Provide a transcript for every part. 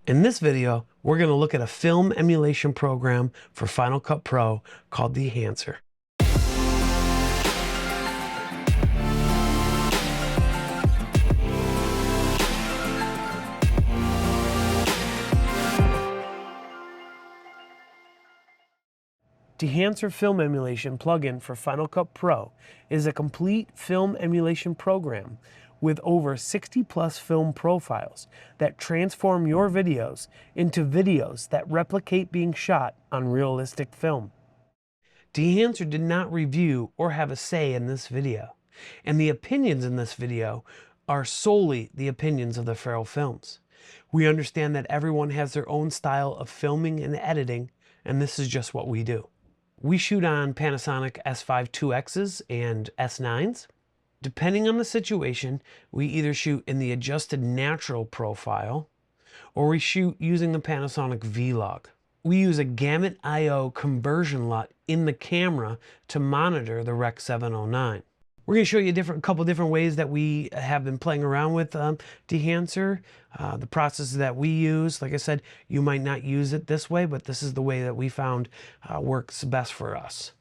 In this video, we're going to look at a film emulation program for Final Cut Pro called Dehancer. Dehancer Film Emulation plugin for Final Cut Pro is a complete film emulation program with over 60+ film profiles that transform your videos into videos that replicate being shot on realistic film. Dehancer did not review or have a say in this video, and the opinions in this video are solely the opinions of the Feral Films. We understand that everyone has their own style of filming and editing, and this is just what we do. We shoot on Panasonic S5 2Xs and S9s. Depending on the situation, we either shoot in the adjusted natural profile or we shoot using the Panasonic Vlog. We use a Gamut IO conversion Lut in the camera to monitor the Rec. 709. We're going to show you a couple different ways that we have been playing around with Dehancer. The processes that we use, like I said, you might not use it this way, but this is the way that we found works best for us.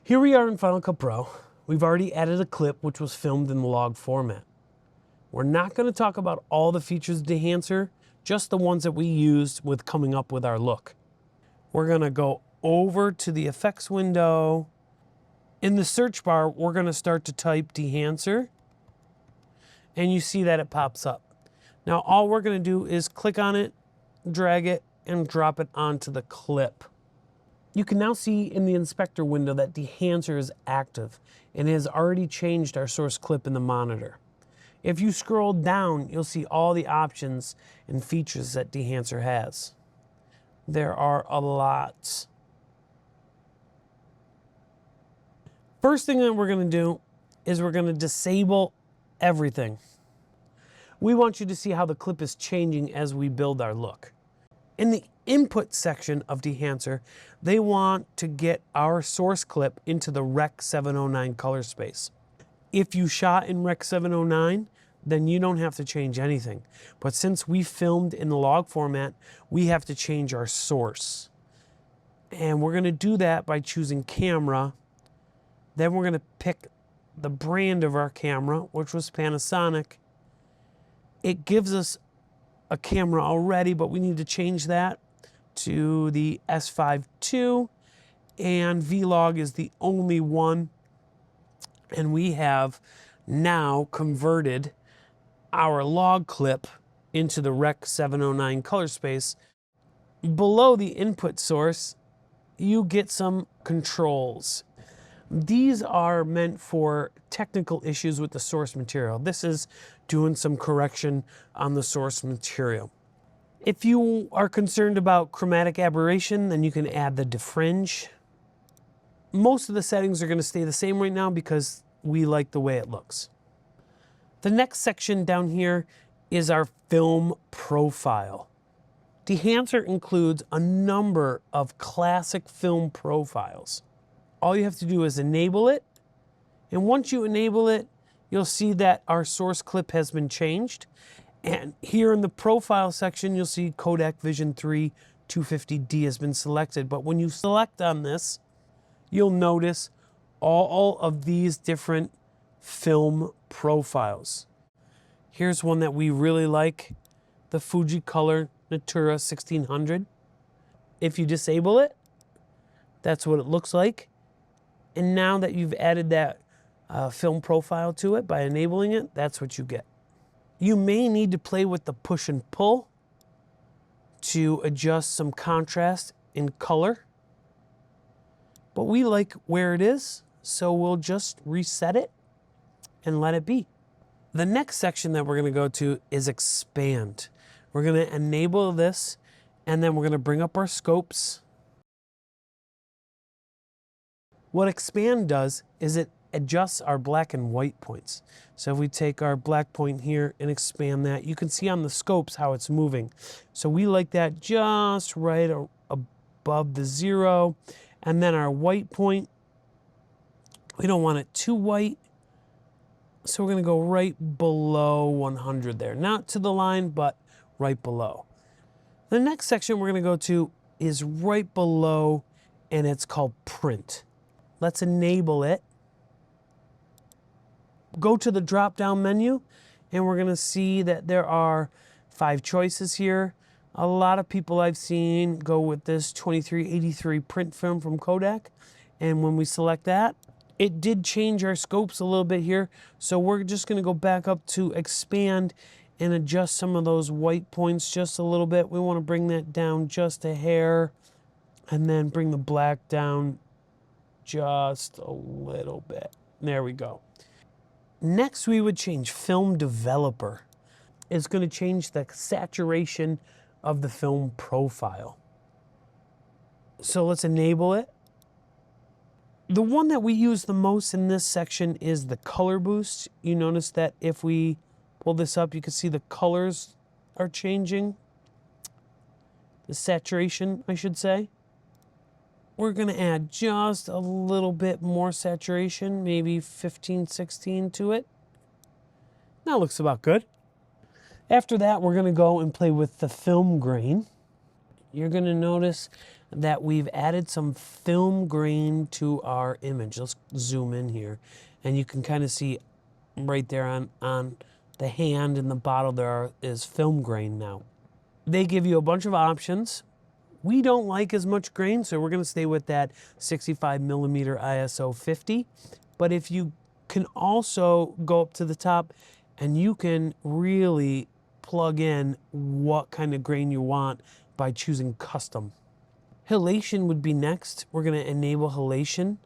Here we are in Final Cut Pro. We've already added a clip which was filmed in the log format. We're not going to talk about all the features of Dehancer, just the ones that we used with coming up with our look. We're going to go over to the effects window. In the search bar, we're going to start to type Dehancer, and you see that it pops up. Now all we're going to do is click on it, drag it, and drop it onto the clip. You can now see in the inspector window that Dehancer is active and has already changed our source clip in the monitor. If you scroll down, you'll see all the options and features that Dehancer has. There are a lot. First thing that we're going to do is we're going to disable everything. We want you to see how the clip is changing as we build our look. In the input section of Dehancer, they want to get our source clip into the Rec. 709 color space. If you shot in Rec. 709, then you don't have to change anything. But since we filmed in the log format, we have to change our source. And we're going to do that by choosing camera. Then we're going to pick the brand of our camera, which was Panasonic. It gives us a camera already, but we need to change that to the S5 II, and Vlog is the only one. And we have now converted our log clip into the Rec. 709 color space. Below the input source, you get some controls. These are meant for technical issues with the source material. This is doing some correction on the source material. If you are concerned about chromatic aberration, then you can add the defringe. Most of the settings are going to stay the same right now because we like the way it looks. The next section down here is our film profile. Dehancer includes a number of classic film profiles. All you have to do is enable it, and once you enable it, you'll see that our source clip has been changed. And here in the profile section, you'll see Kodak Vision 3 250D has been selected. But when you select on this, you'll notice all of these different film profiles. Here's one that we really like, the Fuji Color Natura 1600. If you disable it, that's what it looks like. And now that you've added that film profile to it by enabling it, that's what you get. You may need to play with the push and pull to adjust some contrast in color. But we like where it is, so we'll just reset it and let it be. The next section that we're going to go to is expand. We're going to enable this, and then we're going to bring up our scopes. What expand does is it adjusts our black and white points. So if we take our black point here and expand that, you can see on the scopes how it's moving. So we like that just right above the 0. And then our white point, we don't want it too white. So we're going to go right below 100 there. Not to the line, but right below. The next section we're going to go to is right below, and it's called print. Let's enable it. Go to the drop-down menu, and we're going to see that there are 5 choices here. A lot of people I've seen go with this 2383 print film from Kodak. And when we select that, it did change our scopes a little bit here. So we're just going to go back up to expand and adjust some of those white points just a little bit. We want to bring that down just a hair, and then bring the black down just a little bit. There we go. Next, we would change film developer. It's going to change the saturation of the film profile. So let's enable it. The one that we use the most in this section is the color boost. You notice that if we pull this up, you can see the colors are changing. The saturation, I should say. We're going to add just a little bit more saturation, maybe 15, 16 to it. That looks about good. After that, we're going to go and play with the film grain. You're going to notice that we've added some film grain to our image. Let's zoom in here, and you can kind of see right there on the hand and the bottle there is film grain now. They give you a bunch of options. We don't like as much grain, so we're going to stay with that 65 millimeter ISO 50. But if you can also go up to the top, and you can really plug in what kind of grain you want by choosing custom. Halation would be next. We're going to enable halation.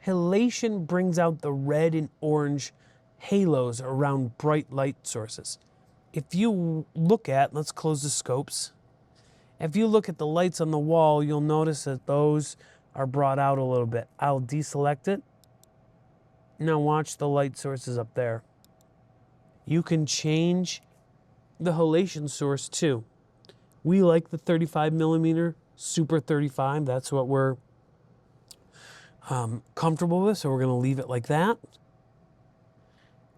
Halation brings out the red and orange halos around bright light sources. If you look at, let's close the scopes. If you look at the lights on the wall, you'll notice that those are brought out a little bit. I'll deselect it. Now watch the light sources up there. You can change the halation source too. We like the 35 millimeter Super 35. That's what we're comfortable with, so we're going to leave it like that.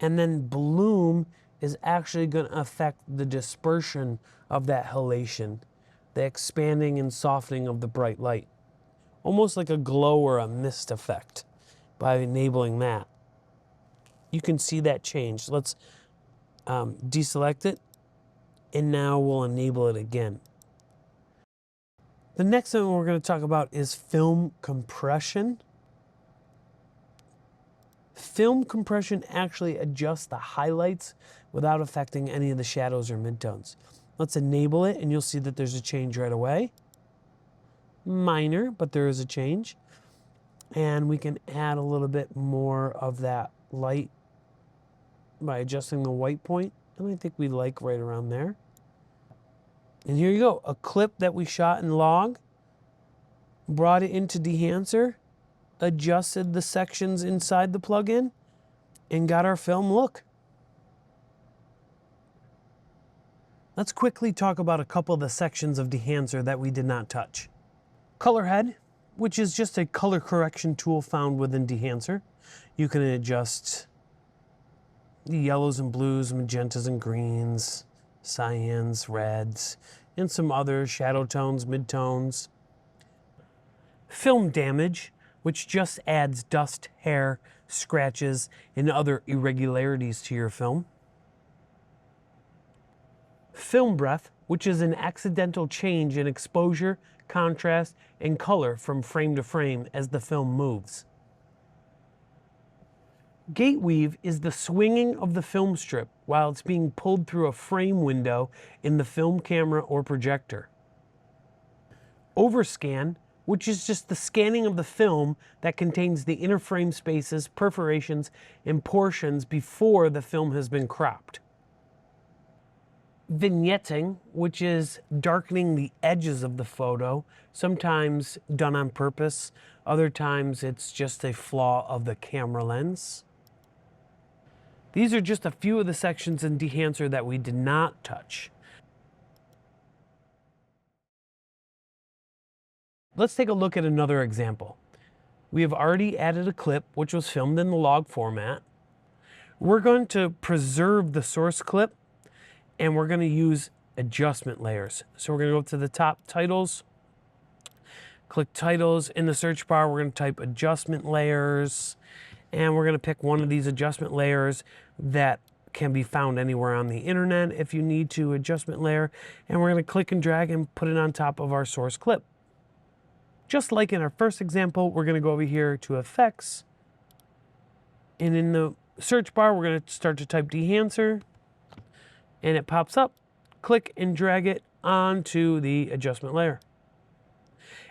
And then bloom is actually going to affect the dispersion of that halation, the expanding and softening of the bright light. Almost like a glow or a mist effect by enabling that. You can see that change. Let's deselect it, and now we'll enable it again. The next thing we're going to talk about is film compression. Film compression actually adjusts the highlights without affecting any of the shadows or midtones. Let's enable it, and you'll see that there's a change right away. Minor, but there is a change. And we can add a little bit more of that light by adjusting the white point. And I think we like right around there. And here you go, a clip that we shot in log, brought it into Dehancer, adjusted the sections inside the plugin, and got our film look. Let's quickly talk about a couple of the sections of Dehancer that we did not touch. Color head, which is just a color correction tool found within Dehancer. You can adjust the yellows and blues, magentas and greens, cyans, reds, and some other shadow tones, midtones. Film damage, which just adds dust, hair, scratches, and other irregularities to your film. Film breath, which is an accidental change in exposure, contrast, and color from frame to frame as the film moves. Gate weave is the swinging of the film strip while it's being pulled through a frame window in the film camera or projector. Overscan, which is just the scanning of the film that contains the inner frame spaces, perforations, and portions before the film has been cropped. Vignetting, which is darkening the edges of the photo, sometimes done on purpose, other times it's just a flaw of the camera lens. These are just a few of the sections in Dehancer that we did not touch. Let's take a look at another example. We have already added a clip which was filmed in the log format. We're going to preserve the source clip, and we're going to use adjustment layers. So we're going to go to the top, titles, click titles. In the search bar, we're going to type adjustment layers, and we're going to pick one of these adjustment layers that can be found anywhere on the internet if you need to, adjustment layer, and we're going to click and drag and put it on top of our source clip. Just like in our first example, we're going to go over here to effects, and in the search bar, we're going to start to type Dehancer, and it pops up. Click and drag it onto the adjustment layer.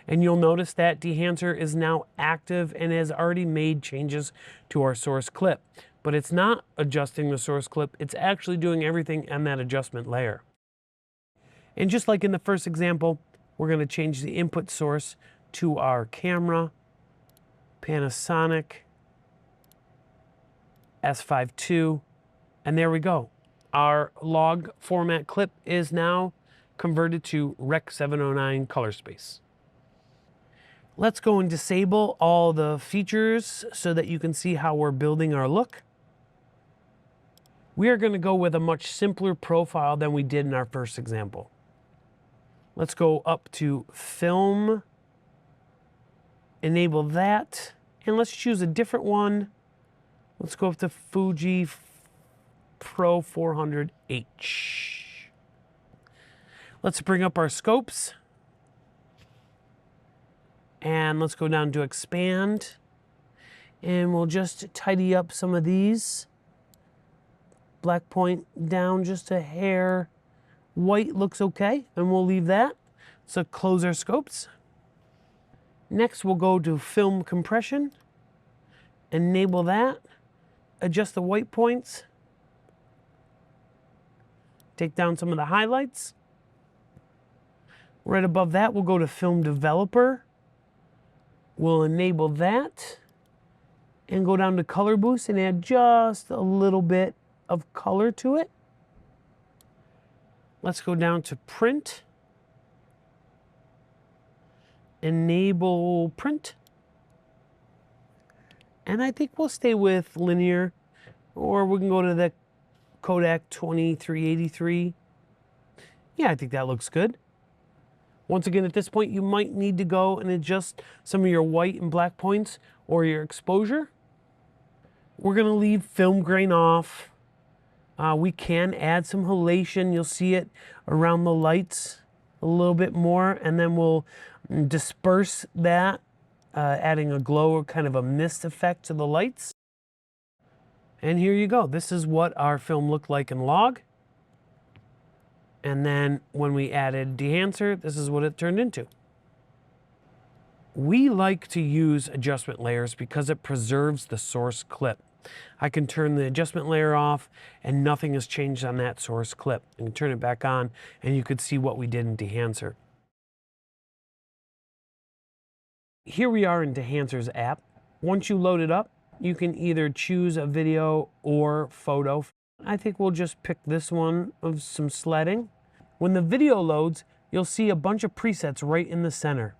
And you'll notice that Dehancer is now active and has already made changes to our source clip. But it's not adjusting the source clip, it's actually doing everything on that adjustment layer. And just like in the first example, we're going to change the input source to our camera, Panasonic S5 II, and there we go. Our log format clip is now converted to Rec 709 color space. Let's go and disable all the features so that you can see how we're building our look. We are going to go with a much simpler profile than we did in our first example. Let's go up to Film, enable that, and let's choose a different one. Let's go up to Fuji Pro 400H. Let's bring up our scopes. And let's go down to expand. And we'll just tidy up some of these. Black point down just a hair. White looks okay, and we'll leave that. So close our scopes. Next, we'll go to film compression. Enable that. Adjust the white points. Take down some of the highlights. Right above that, we'll go to film developer. We'll enable that and go down to color boost and add just a little bit of color to it. Let's go down to print. Enable print. And I think we'll stay with linear, or we can go to the Kodak 2383. Yeah, I think that looks good. Once again, at this point, you might need to go and adjust some of your white and black points or your exposure. We're going to leave film grain off. We can add some halation. You'll see it around the lights a little bit more, and then we'll disperse that, adding a glow or kind of a mist effect to the lights. And here you go. This is what our film looked like in log. And then when we added Dehancer, this is what it turned into. We like to use adjustment layers because it preserves the source clip. I can turn the adjustment layer off and nothing has changed on that source clip. I can turn it back on and you could see what we did in Dehancer. Here we are in Dehancer's app. Once you load it up, you can either choose a video or photo. I think we'll just pick this one of some sledding. When the video loads, you'll see a bunch of presets right in the center.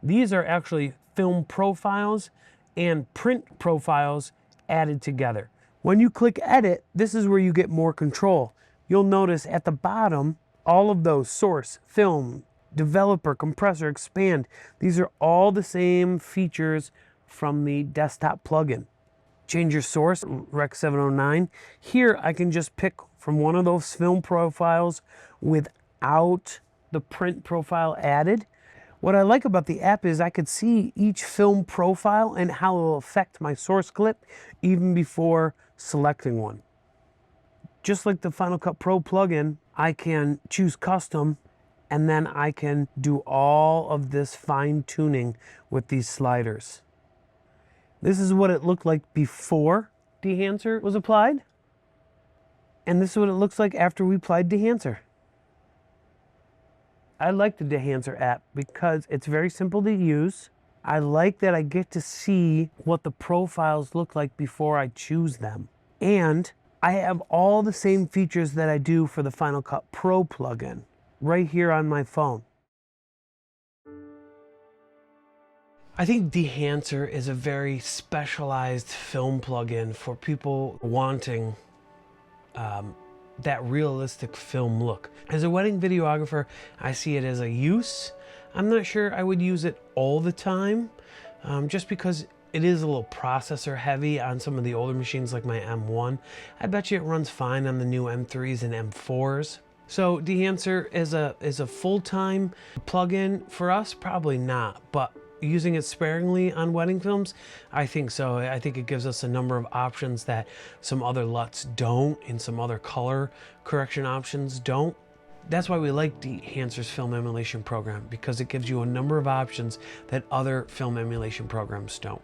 These are actually film profiles and print profiles added together. When you click edit, this is where you get more control. You'll notice at the bottom, all of those source, film, developer, compressor, expand, these are all the same features from the desktop plugin. Change your source, Rec 709. Here I can just pick from one of those film profiles without the print profile added. What I like about the app is I could see each film profile and how it will affect my source clip even before selecting one. Just like the Final Cut Pro plugin, I can choose custom and then I can do all of this fine tuning with these sliders. This is what it looked like before Dehancer was applied. And this is what it looks like after we applied Dehancer. I like the Dehancer app because it's very simple to use. I like that I get to see what the profiles look like before I choose them. And I have all the same features that I do for the Final Cut Pro plugin right here on my phone. I think Dehancer is a very specialized film plugin for people wanting that realistic film look. As a wedding videographer, I see it as a use. I'm not sure I would use it all the time, just because it is a little processor heavy on some of the older machines like my M1. I bet you it runs fine on the new M3s and M4s. So Dehancer is a full-time plug-in for us? Probably not, but using it sparingly on wedding films, I think so. I think it gives us a number of options that some other LUTs don't, and some other color correction options don't. That's why we like Dehancer's film emulation program, because it gives you a number of options that other film emulation programs don't.